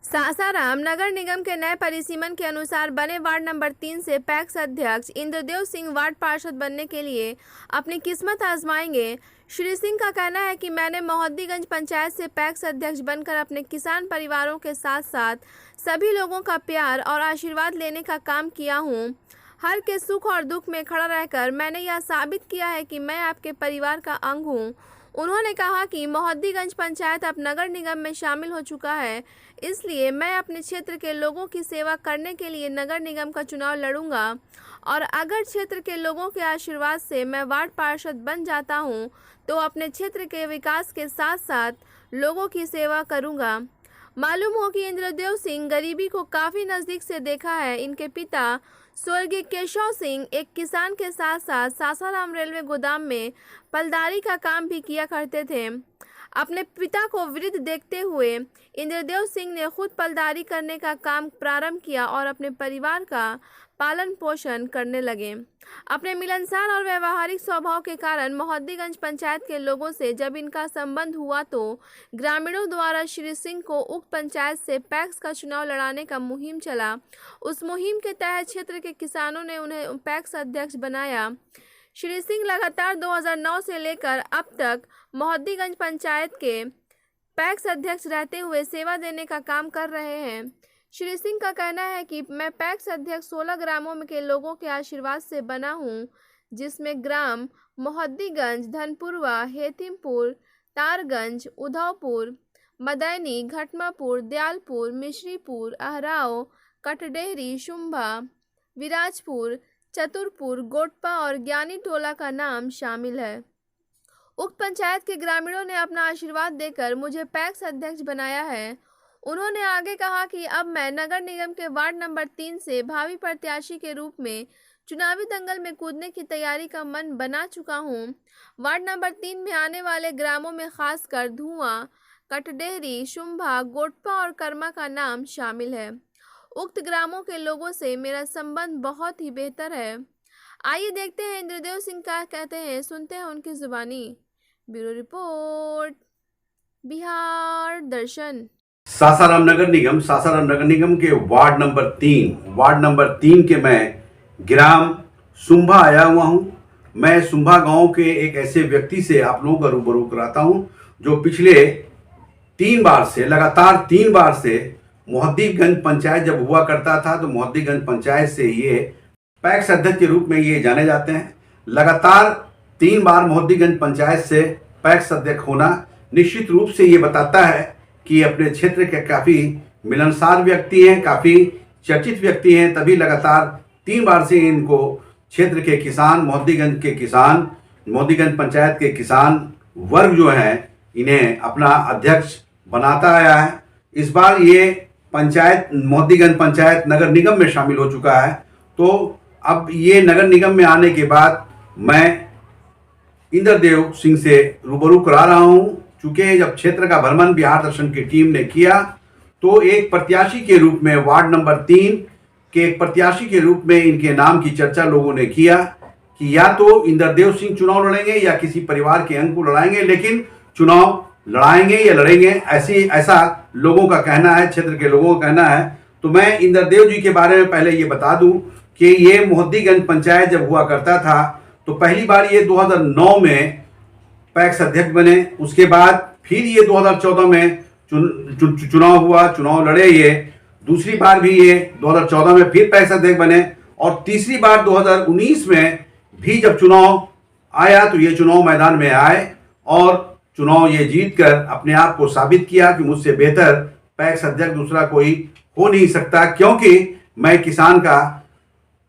सासाराम नगर निगम के नए परिसीमन के अनुसार बने वार्ड नंबर 3 से पैक्स अध्यक्ष इंद्रदेव सिंह वार्ड पार्षद बनने के लिए अपनी किस्मत आजमाएंगे। श्री सिंह का कहना है कि मैंने मोहद्दीगंज पंचायत से पैक्स अध्यक्ष बनकर अपने किसान परिवारों के साथ साथ सभी लोगों का प्यार और आशीर्वाद लेने का काम किया हूँ। हर के सुख और दुख में खड़ा रहकर मैंने यह साबित किया है कि मैं आपके परिवार का अंग हूँ। उन्होंने कहा कि मोहद्दीगंज पंचायत अब नगर निगम में शामिल हो चुका है, इसलिए मैं अपने क्षेत्र के लोगों की सेवा करने के लिए नगर निगम का चुनाव लड़ूंगा और अगर क्षेत्र के लोगों के आशीर्वाद से मैं वार्ड पार्षद बन जाता हूं, तो अपने क्षेत्र के विकास के साथ साथ लोगों की सेवा करूंगा। मालूम हो कि इंद्रदेव सिंह गरीबी को काफ़ी नज़दीक से देखा है। इनके पिता स्वर्गीय केशव सिंह एक किसान के साथ साथ सासाराम रेलवे गोदाम में पलदारी का काम भी किया करते थे। अपने पिता को वृद्ध देखते हुए इंद्रदेव सिंह ने खुद पलदारी करने का काम प्रारंभ किया और अपने परिवार का पालन पोषण करने लगे। अपने मिलनसार और व्यवहारिक स्वभाव के कारण मोहद्दीगंज पंचायत के लोगों से जब इनका संबंध हुआ तो ग्रामीणों द्वारा श्री सिंह को उक्त पंचायत से पैक्स का चुनाव लड़ाने का मुहिम चला। उस मुहिम के तहत क्षेत्र के किसानों ने उन्हें पैक्स अध्यक्ष बनाया। श्री सिंह लगातार 2009 से लेकर अब तक मोहद्दीगंज पंचायत के पैक्स अध्यक्ष रहते हुए सेवा देने का काम कर रहे हैं। श्री सिंह का कहना है कि मैं पैक्स अध्यक्ष 16 ग्रामों के लोगों के आशीर्वाद से बना हूं, जिसमें ग्राम मोहद्दीगंज, धनपुरवा, हेतिमपुर, तारगंज, उधौपुर, मदैनी, घटमापुर, दयालपुर, मिश्रीपुर, अहराव, कटडेहरी, शुंभा, विराजपुर, चतुरपुर, गोटपा और ज्ञानी टोला का नाम शामिल है। उक्त पंचायत के ग्रामीणों ने अपना आशीर्वाद देकर मुझे पैक्स अध्यक्ष बनाया है। उन्होंने आगे कहा कि अब मैं नगर निगम के वार्ड नंबर 3 से भावी प्रत्याशी के रूप में चुनावी दंगल में कूदने की तैयारी का मन बना चुका हूं। वार्ड नंबर 3 में आने वाले ग्रामों में खासकर धुआं, कटडेहरी, शुंभा, गोटपा और कर्मा का नाम शामिल है। उक्त ग्रामों के लोगों से मेरा संबंध बहुत ही बेहतर है। आइए देखते हैं इंद्रदेव सिंह क्या कहते हैं, सुनते हैं उनकी जुबानी। ब्यूरो रिपोर्ट, बिहार दर्शन। सासाराम नगर निगम के वार्ड नंबर 3 के मैं ग्राम शुंभा आया हुआ हूं। मैं शुंभा गांव के एक ऐसे व्यक्ति से आप लोगों का रूबरू कराता हूं जो पिछले लगातार 3 बार से मोहद्दीगंज पंचायत जब हुआ करता था तो मोहद्दीगंज पंचायत से ये पैक्स अध्यक्ष के रूप में ये जाने जाते हैं। लगातार 3 बार मोहद्दीगंज पंचायत से पैक्स अध्यक्ष होना निश्चित रूप से ये बताता है कि अपने क्षेत्र के काफ़ी मिलनसार व्यक्ति हैं, काफ़ी चर्चित व्यक्ति हैं, तभी लगातार 3 बार से इनको क्षेत्र के किसान, मोहद्दीगंज पंचायत के किसान वर्ग जो हैं इन्हें अपना अध्यक्ष बनाता आया है। इस बार ये पंचायत मोहद्दीगंज पंचायत नगर निगम में शामिल हो चुका है। तो अब ये नगर निगम में आने के बाद मैं इंद्रदेव सिंह से रूबरू करा रहा हूँ। चूँकि जब क्षेत्र का भ्रमण बिहार दर्शन की टीम ने किया तो एक प्रत्याशी के रूप में वार्ड नंबर 3 के एक प्रत्याशी के रूप में इनके नाम की चर्चा लोगों ने किया कि या तो इंद्रदेव सिंह चुनाव लड़ेंगे या किसी परिवार के अंग को लड़ाएंगे, लेकिन चुनाव लड़ाएंगे या लड़ेंगे ऐसा लोगों का कहना है, क्षेत्र के लोगों का कहना है। तो मैं इंद्रदेव जी के बारे में पहले ये बता दूं कि ये मोहद्दीगंज पंचायत जब हुआ करता था तो पहली बार ये 2009 में पैक्स अध्यक्ष बने। उसके बाद फिर ये 2014 में चुनाव हुआ, चुनाव लड़े ये। दूसरी बार भी ये 2014 में फिर पैक्स अध्यक्ष बने और तीसरी बार 2019 में भी जब चुनाव आया तो ये चुनाव मैदान में आए और चुनाव ये जीत कर अपने आप को साबित किया कि मुझसे बेहतर पैक्स अध्यक्ष दूसरा कोई हो नहीं सकता, क्योंकि मैं किसान का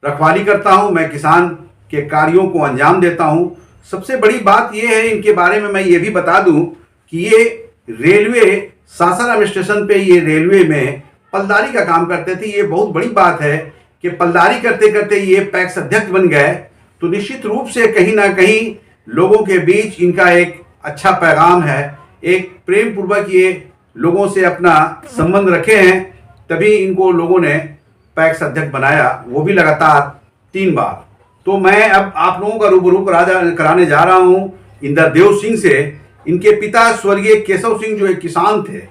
रखवाली करता हूं, मैं किसान के कार्यों को अंजाम देता हूं। सबसे बड़ी बात यह है, इनके बारे में मैं ये भी बता दूं कि ये रेलवे सासाराम स्टेशन पे ये रेलवे में पलदारी का काम करते थे। ये बहुत बड़ी बात है कि पलदारी करते करते ये पैक्स अध्यक्ष बन गए। तो निश्चित रूप से कहीं ना कहीं लोगों के बीच इनका एक अच्छा पैगाम है, एक प्रेम पूर्वक ये लोगों से अपना संबंध रखे हैं, तभी इनको लोगों ने पैक्स अध्यक्ष बनाया, वो भी लगातार 3 बार। तो मैं अब आप लोगों का रूबरू कराने जा रहा हूं इंद्रदेव सिंह से। इनके पिता स्वर्गीय केशव सिंह जो एक किसान थे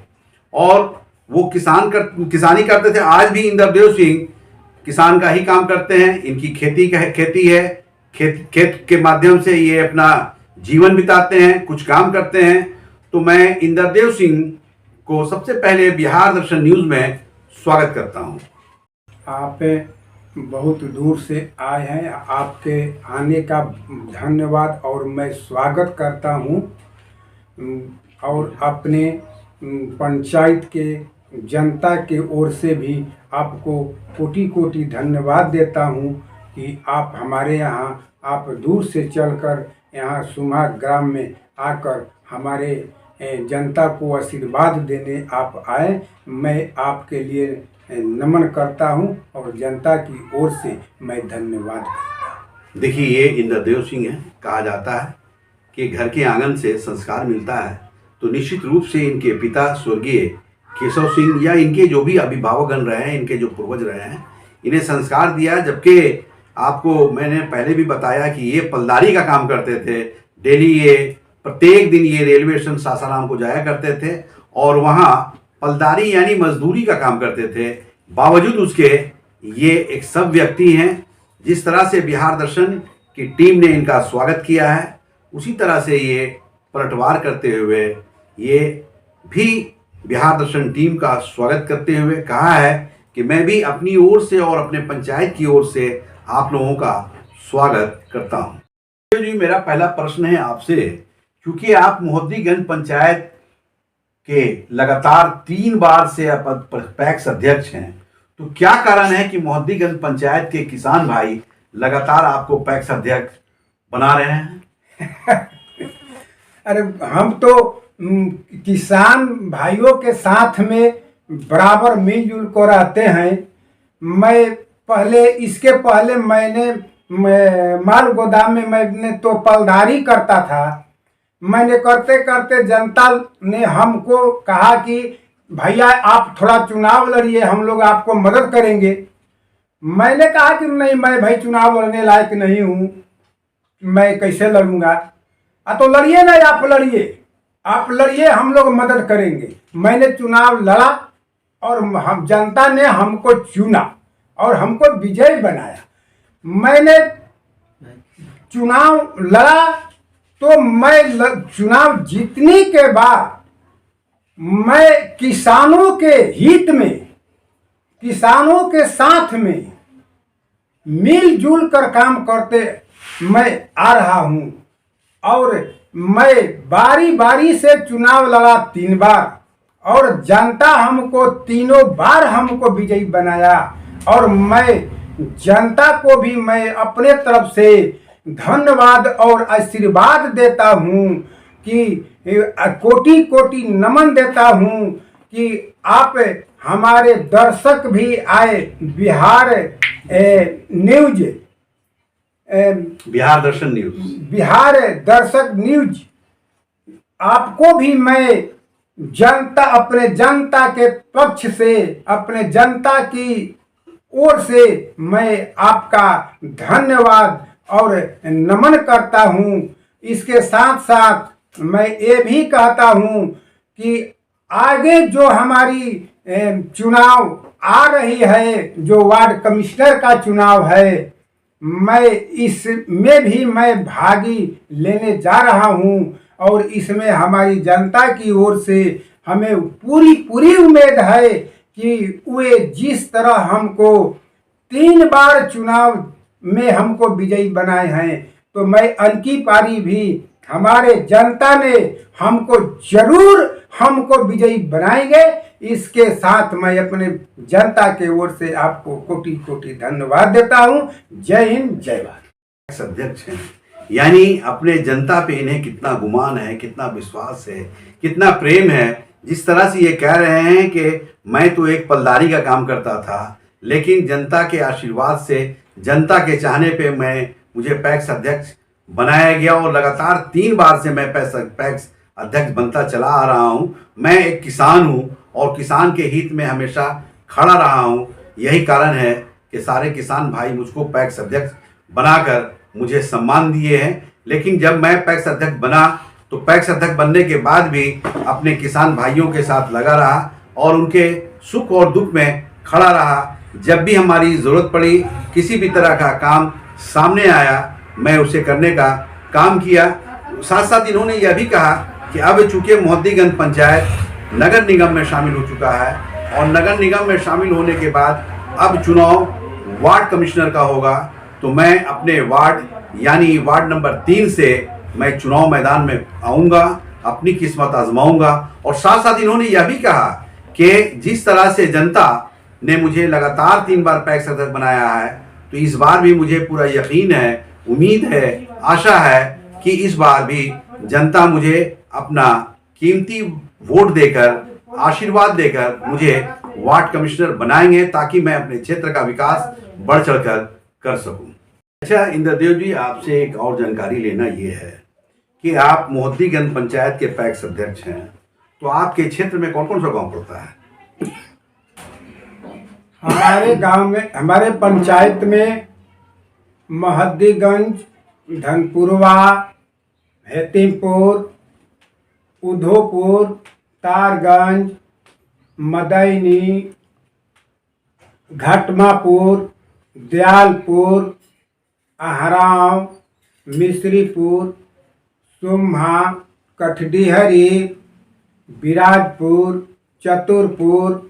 और वो किसानी करते थे। आज भी इंद्रदेव सिंह किसान का ही काम करते हैं। इनकी खेती है, खेत के माध्यम से ये अपना जीवन बिताते हैं, कुछ काम करते हैं। तो मैं इंद्रदेव सिंह को सबसे पहले बिहार दर्शन न्यूज़ में स्वागत करता हूं। आप बहुत दूर से आए हैं, आपके आने का धन्यवाद और मैं स्वागत करता हूं। और अपने पंचायत के जनता के ओर से भी आपको कोटि कोटि धन्यवाद देता हूं कि आप हमारे यहाँ, आप दूर से चलकर यहाँ सुमा ग्राम में आकर हमारे जनता को आशीर्वाद देने आप आए। मैं आपके लिए नमन करता हूं और जनता की ओर से मैं धन्यवाद करता हूं। देखिए, ये इंद्रदेव सिंह है। कहा जाता है कि घर के आंगन से संस्कार मिलता है, तो निश्चित रूप से इनके पिता स्वर्गीय केशव सिंह या इनके जो भी अभिभावकगण रहे हैं, इनके जो पूर्वज रहे हैं, इन्हें संस्कार दिया। जबकि आपको मैंने पहले भी बताया कि ये पलदारी का काम करते थे। डेली ये प्रत्येक दिन ये रेलवे स्टेशन सासाराम को जाया करते थे और वहाँ पलदारी यानी मजदूरी का काम करते थे। बावजूद उसके ये एक सब व्यक्ति हैं। जिस तरह से बिहार दर्शन की टीम ने इनका स्वागत किया है, उसी तरह से ये पलटवार करते हुए ये भी बिहार दर्शन टीम का स्वागत करते हुए कहा है कि मैं भी अपनी ओर से और अपने पंचायत की ओर से आप लोगों का स्वागत करता हूं। जी, मेरा पहला प्रश्न है आपसे, क्योंकि आप मोहद्दीगंज पंचायत के लगातार 3 बार से पैक्स अध्यक्ष हैं, तो क्या कारण है कि मोहद्दीगंज पंचायत के किसान भाई लगातार आपको पैक्स अध्यक्ष बना रहे हैं? अरे हम तो किसान भाइयों के साथ में बराबर मिलजुल को रहते हैं। इसके पहले मैंने माल गोदाम में मैंने तो पलदारी करता था। मैंने करते करते जनता ने हमको कहा कि भैया आप थोड़ा चुनाव लड़िए, हम लोग आपको मदद करेंगे। मैंने कहा कि नहीं, मैं भाई चुनाव लड़ने लायक नहीं हूँ, मैं कैसे लड़ूंगा। तो लड़िए ना, आप लड़िए, हम लोग मदद करेंगे। मैंने चुनाव लड़ा और हम जनता ने हमको चुना और हमको विजयी बनाया। मैंने चुनाव लड़ा तो मैं चुनाव जीतने के बाद मैं किसानों के हित में, किसानों के साथ में मिलजुल कर काम करते मैं आ रहा हूँ। और मैं बारी बारी से चुनाव लड़ा 3 बार और जनता हमको तीनों बार हमको विजयी बनाया। और मैं जनता को भी मैं अपने तरफ से धन्यवाद और आशीर्वाद देता हूँ कि कोटि कोटि नमन देता हूँ कि आप हमारे दर्शक भी आए बिहार न्यूज, बिहार दर्शन न्यूज़, बिहार दर्शक न्यूज, आपको भी मैं अपने जनता के पक्ष से, अपने जनता की ओर से मैं आपका धन्यवाद और नमन करता हूं। इसके साथ साथ मैं ये भी कहता हूं कि आगे जो हमारी चुनाव आ रही है, जो वार्ड कमिश्नर का चुनाव है, मैं इसमें भी मैं भागी लेने जा रहा हूं। और इसमें हमारी जनता की ओर से हमें पूरी उम्मीद है कि वे जिस तरह हमको 3 बार चुनाव में हमको विजयी बनाए हैं, तो मैं अनकी पारी भी हमारे जनता ने हमको जरूर हमको विजयी बनाएंगे। इसके साथ मैं अपने जनता के ओर से आपको कोटि कोटि धन्यवाद देता हूं। जय हिंद, जय भारत। अध्यक्ष हैं, यानी अपने जनता पे इन्हें कितना गुमान है, कितना विश्वास है, कितना प्रेम है। जिस तरह से ये कह रहे हैं कि मैं तो एक पलदारी का काम करता था, लेकिन जनता के आशीर्वाद से, जनता के चाहने पे मुझे पैक्स अध्यक्ष बनाया गया और लगातार 3 बार से मैं पैक्स अध्यक्ष बनता चला आ रहा हूँ। मैं एक किसान हूँ और किसान के हित में हमेशा खड़ा रहा हूँ। यही कारण है कि सारे किसान भाई मुझको पैक्स अध्यक्ष बनाकर मुझे सम्मान दिए हैं। लेकिन जब मैं पैक्स अध्यक्ष बना तो पैक्स अध्यक्ष बनने के बाद भी अपने किसान भाइयों के साथ लगा रहा और उनके सुख और दुख में खड़ा रहा। जब भी हमारी ज़रूरत पड़ी, किसी भी तरह का काम सामने आया, मैं उसे करने का काम किया। साथ साथ इन्होंने यह भी कहा कि अब चूँकि मोहद्दीगंज पंचायत नगर निगम में शामिल हो चुका है और नगर निगम में शामिल होने के बाद अब चुनाव वार्ड कमिश्नर का होगा, तो मैं अपने वार्ड यानी वार्ड नंबर 3 से मैं चुनाव मैदान में आऊँगा, अपनी किस्मत आजमाऊँगा। और साथ साथ इन्होंने यह भी कहा कि जिस तरह से जनता ने मुझे लगातार 3 बार पैक्स अध्यक्ष बनाया है, तो इस बार भी मुझे पूरा यकीन है, उम्मीद है, आशा है कि इस बार भी जनता मुझे अपना कीमती वोट देकर, आशीर्वाद देकर मुझे वार्ड कमिश्नर बनाएंगे, ताकि मैं अपने क्षेत्र का विकास बढ़ चढ़कर कर सकूं। अच्छा इंद्रदेव जी, आपसे एक और जानकारी लेना ये है कि आप मोहद्दीगंज पंचायत के पैक्स अध्यक्ष हैं, तो आपके क्षेत्र में कौन कौन सा गांव पड़ता है? हमारे गांव में, हमारे पंचायत में मोहद्दीगंज, धनपुरवा, हेतिमपुर, उधोपुर, तारगंज, मदैनी, घटमापुर, दयालपुर, आहराव, मिश्रीपुर, सुम्हा, कठडीहरी, बिराजपुर, चतुरपुर,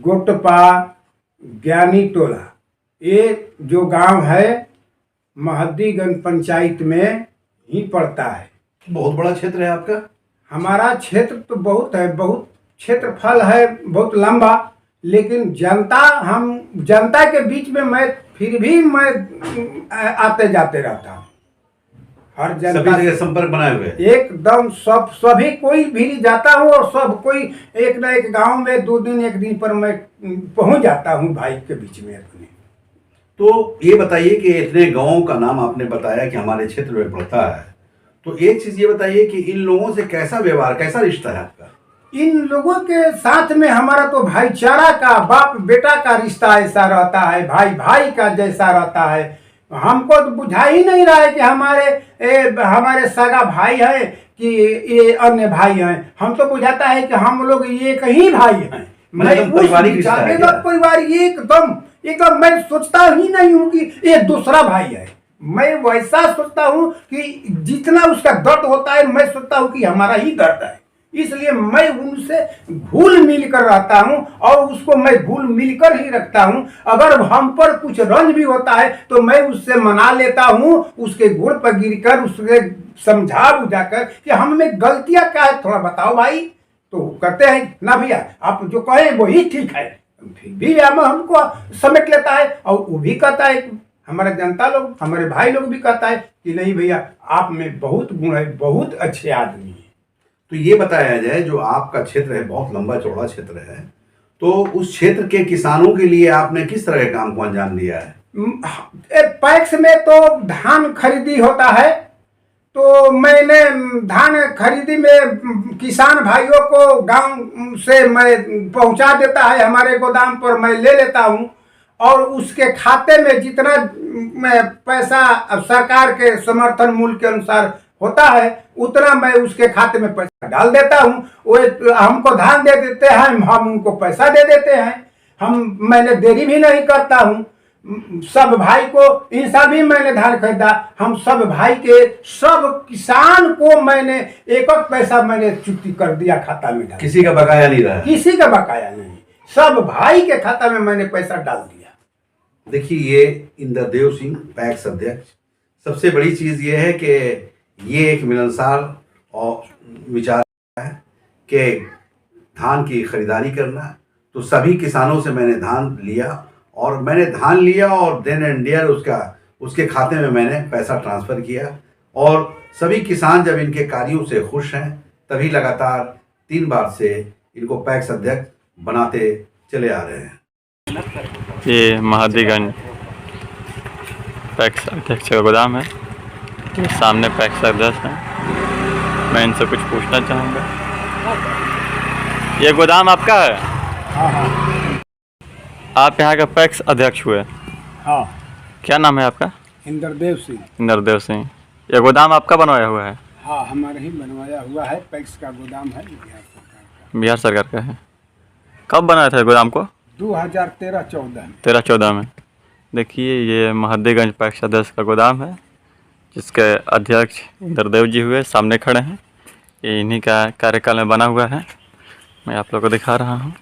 गोटपा, ज्ञानी टोला, ये जो गांव है मोहद्दीगंज पंचायत में ही पड़ता है। बहुत बड़ा क्षेत्र है आपका। हमारा क्षेत्र तो बहुत है, बहुत क्षेत्रफल है, बहुत लंबा, लेकिन हम जनता के बीच में मैं फिर भी मैं आते जाते रहता हूँ। हर जनता सभी जगह संपर्क बनाए हुए हैं। एकदम सभी कोई भी जाता हूँ और सब कोई एक ना एक गांव में 2 दिन 1 दिन पर मैं पहुंच जाता हूँ भाई के बीच में अपने। तो ये बताइए कि इतने गांवों का नाम आपने बताया कि हमारे क्षेत्र में पड़ता है, तो एक चीज ये बताइए कि इन लोगों से कैसा व्यवहार, कैसा रिश्ता है आपका? इन लोगों के साथ में हमारा तो भाईचारा का, बाप बेटा का रिश्ता ऐसा रहता है, भाई भाई का जैसा रहता है। हमको तो बुझा ही नहीं रहा है कि हमारे सगा भाई हैं कि ये अन्य भाई हैं। हम तो बुझाता है कि हम लोग एक ही भाई हैं। मैं पारिवारिक रिश्ता है क्या? परिवार एकदम मैं सोचता ही नहीं हूँ कि ये दूसरा भाई है। मैं वैसा सोचता हूँ कि जितना उसका दर्द होता है, मैं सोचता हूँ कि हमारा ही दर्द है। इसलिए मैं उनसे घुल मिल कर रहता हूं और उसको मैं घुल मिलकर ही रखता हूं। अगर हम पर कुछ रंज भी होता है तो मैं उससे मना लेता हूं, उसके गुण पर गिरकर उसके समझा बुझाकर कि हम में गलतियां क्या है, थोड़ा बताओ भाई। तो कहते हैं ना भैया आप जो कहें वही ठीक है, फिर भी हमको समेट लेता है। और वो भी कहता है, हमारा जनता लोग, हमारे भाई लोग भी कहता है कि नहीं भैया आप में बहुत गुण है, बहुत अच्छे आदमी है। तो ये बताया जाए, जो आपका क्षेत्र है बहुत लंबा चौड़ा क्षेत्र है, तो उस क्षेत्र के किसानों के लिए आपने किस तरह के काम को अंजाम दिया है? पैक्स में तो धान खरीदी होता है, तो मैंने धान खरीदी में किसान भाइयों को गांव से मैं पहुंचा देता है, हमारे गोदाम पर मैं ले लेता हूं और उसके खाते में जितना पैसा सरकार के समर्थन मूल्य के अनुसार होता है उतना मैं उसके खाते में पैसा डाल देता हूं। वो हमको धान दे देते हैं, हम उनको पैसा दे देते हैं। मैंने देरी भी नहीं करता हूं। सब भाई को इन साल भी मैंने धान खरीदा, हम सब भाई के, सब किसान को मैंने एक पैसा मैंने चुकती कर दिया, खाता में डाल। किसी का बकाया नहीं रहा? किसी का बकाया नहीं, सब भाई के खाता में मैंने पैसा डाल दिया। देखिए, ये इंद्रदेव सिंह पैक्स अध्यक्ष, सबसे बड़ी चीज ये है कि ये एक मिलनसार और विचार है कि धान की खरीदारी करना। तो सभी किसानों से मैंने धान लिया और देन एंड देयर उसके खाते में मैंने पैसा ट्रांसफ़र किया। और सभी किसान जब इनके कार्यों से खुश हैं, तभी लगातार 3 बार से इनको पैक्स अध्यक्ष बनाते चले आ रहे हैं। ये मोहद्दीगंज पैक्स अध्यक्ष का गोदाम है, ये सामने पैक्स अध्यक्ष हैं। मैं इनसे कुछ पूछना चाहूँगा। ये गोदाम आपका है? हाँ हाँ। आप यहाँ का पैक्स अध्यक्ष हुए? हाँ। क्या नाम है आपका? इंद्रदेव सिंह। इंद्रदेव सिंह। ये गोदाम आपका बनवाया हुआ है? हाँ, हमारे ही बनवाया हुआ है। पैक्स का गोदाम है, बिहार सरकार का। बिहार सरकार का है। कब बनाया था गोदाम को? 2013-14 में। 13-14 में। देखिए ये महद्दीगंज पैक्स अध्यक्ष का गोदाम है, जिसके अध्यक्ष इंद्रदेव जी हुए सामने खड़े हैं। ये इन्हीं का कार्यकाल में बना हुआ है, मैं आप लोगों को दिखा रहा हूँ।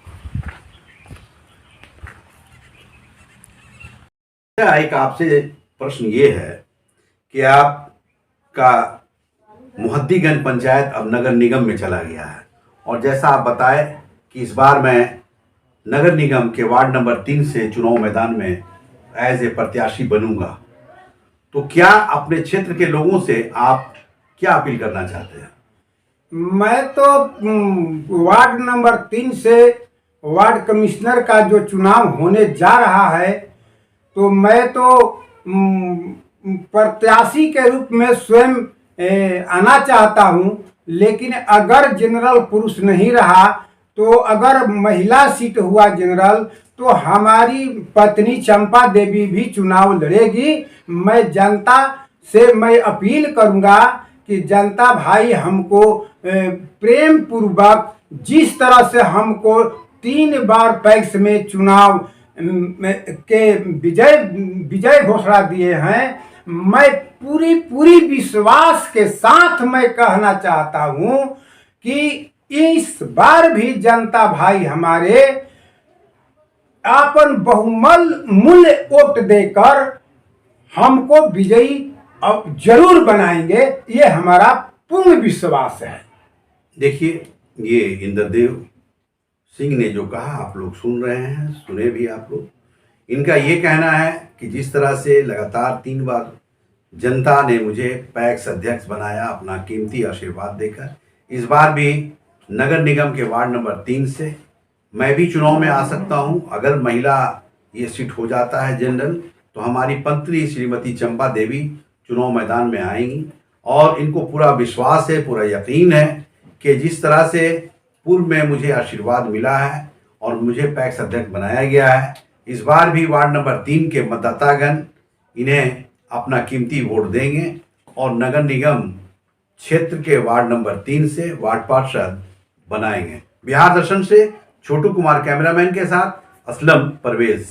एक आपसे प्रश्न ये है कि आपका मुहद्दीगंज पंचायत अब नगर निगम में चला गया है, और जैसा आप बताए कि इस बार मैं नगर निगम के वार्ड नंबर 3 से चुनाव मैदान में एज ए प्रत्याशी बनूंगा, तो क्या अपने क्षेत्र के लोगों से आप क्या अपील करना चाहते हैं? मैं तो वार्ड नंबर 3 से वार्ड कमिश्नर का जो चुनाव होने जा रहा है, तो मैं तो प्रत्याशी के रूप में स्वयं आना चाहता हूं। लेकिन अगर जनरल पुरुष नहीं रहा, तो अगर महिला सीट हुआ जनरल, तो हमारी पत्नी चंपा देवी भी चुनाव लड़ेगी। मैं जनता से मैं अपील करूंगा कि जनता भाई हमको प्रेम पूर्वक जिस तरह से हमको 3 बार पैक्स में चुनाव के विजय घोषणा दिए हैं, मैं पूरी विश्वास के साथ मैं कहना चाहता हूं कि इस बार भी जनता भाई हमारे अपन बहुमूल्य वोट देकर हमको विजयी अब जरूर बनाएंगे, ये हमारा पूर्ण विश्वास है। देखिए, ये इंद्रदेव सिंह ने जो कहा आप लोग सुन रहे हैं, सुने भी आप लोग। इनका ये कहना है कि जिस तरह से लगातार 3 बार जनता ने मुझे पैक्स अध्यक्ष बनाया अपना कीमती आशीर्वाद देकर, इस बार भी नगर निगम के वार्ड नंबर 3 से मैं भी चुनाव में आ सकता हूं। अगर महिला ये सीट हो जाता है जनरल, तो हमारी पत्नी श्रीमती चंपा देवी चुनाव मैदान में आएंगी, और इनको पूरा विश्वास है, पूरा यकीन है कि जिस तरह से पूर्व में मुझे आशीर्वाद मिला है और मुझे पैक्स अध्यक्ष बनाया गया है, इस बार भी वार्ड नंबर 3 के मतदातागण इन्हें अपना कीमती वोट देंगे और नगर निगम क्षेत्र के वार्ड नंबर 3 से वार्ड पार्षद बनाएंगे। बिहार दर्शन से छोटू कुमार कैमरामैन के साथ असलम परवेज।